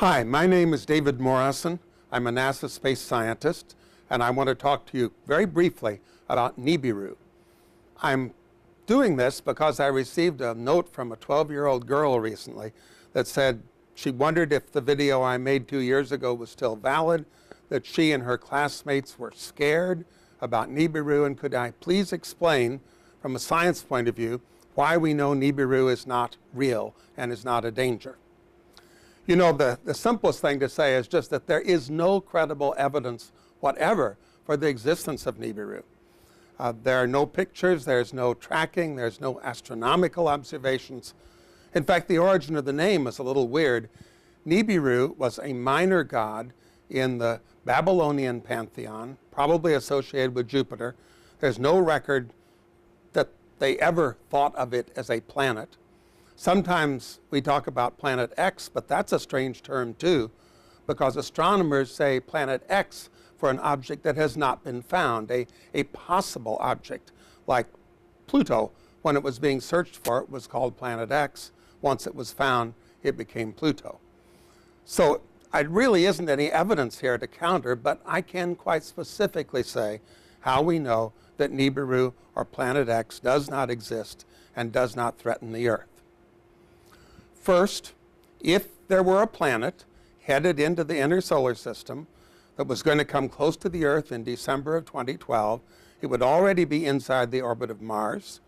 Hi, my name is David Morrison. I'm a NASA space scientist, and I want to talk to you very briefly about Nibiru. I'm doing this because I received a note from a 12-year-old girl recently that said she wondered if the video I made 2 years ago was still valid, that she and her classmates were scared about Nibiru, and could I please explain, from a science point of view, why we know Nibiru is not real and is not a danger. You know, the simplest thing to say is just that there is no credible evidence whatever for the existence of Nibiru. There are no pictures, there's no tracking, there's no astronomical observations. In fact, the origin of the name is a little weird. Nibiru was a minor god in the Babylonian pantheon, probably associated with Jupiter. There's no record that they ever thought of it as a planet. Sometimes we talk about planet X, but that's a strange term too, because astronomers say planet X for an object that has not been found, a possible object, like Pluto. When it was being searched for, it was called planet X. Once it was found, it became Pluto. So there really isn't any evidence here to counter, but I can quite specifically say how we know that Nibiru, or planet X, does not exist and does not threaten the Earth. First, if there were a planet headed into the inner solar system that was going to come close to the Earth in December of 2012, it would already be inside the orbit of Mars.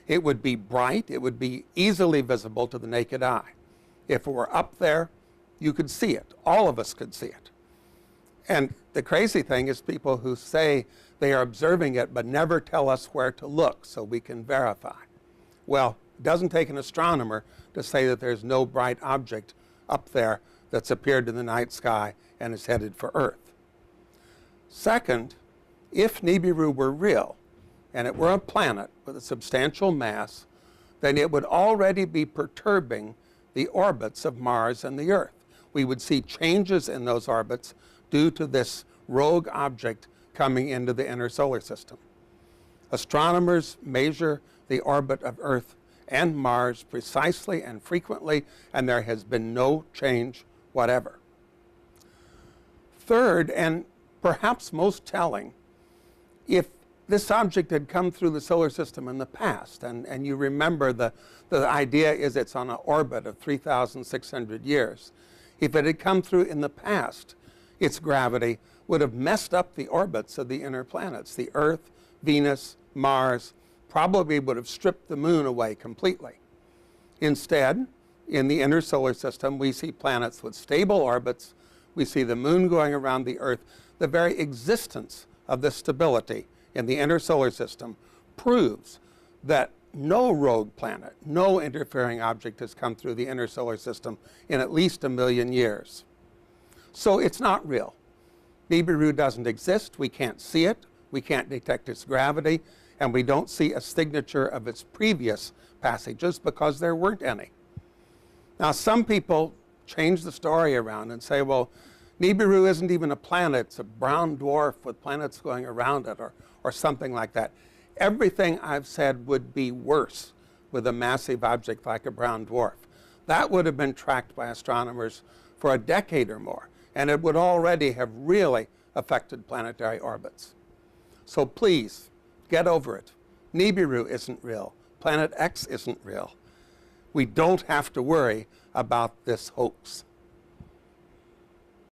It would be bright. It would be easily visible to the naked eye. If it were up there, you could see it. All of us could see it. And the crazy thing is people who say they are observing it but never tell us where to look so we can verify. Well, it doesn't take an astronomer to say that there's no bright object up there that's appeared in the night sky and is headed for Earth. Second, if Nibiru were real and it were a planet with a substantial mass, then it would already be perturbing the orbits of Mars and the Earth. We would see changes in those orbits due to this rogue object coming into the inner solar system. Astronomers measure the orbit of Earth and Mars precisely and frequently, and there has been no change whatever. Third, and perhaps most telling, if this object had come through the solar system in the past, and you remember the idea is it's on an orbit of 3,600 years. If it had come through in the past, its gravity would have messed up the orbits of the inner planets. The Earth, Venus, Mars, probably would have stripped the moon away completely. Instead, in the inner solar system, we see planets with stable orbits. We see the moon going around the Earth. The very existence of this stability in the inner solar system proves that no rogue planet, no interfering object has come through the inner solar system in at least 1 million years. So it's not real. Nibiru doesn't exist. We can't see it. We can't detect its gravity. And we don't see a signature of its previous passages because there weren't any. Now, some people change the story around and say, well, Nibiru isn't even a planet. It's a brown dwarf with planets going around it, or something like that. Everything I've said would be worse with a massive object like a brown dwarf. That would have been tracked by astronomers for a decade or more, and it would already have really affected planetary orbits. So please, get over it. Nibiru isn't real. Planet X isn't real. We don't have to worry about this hoax.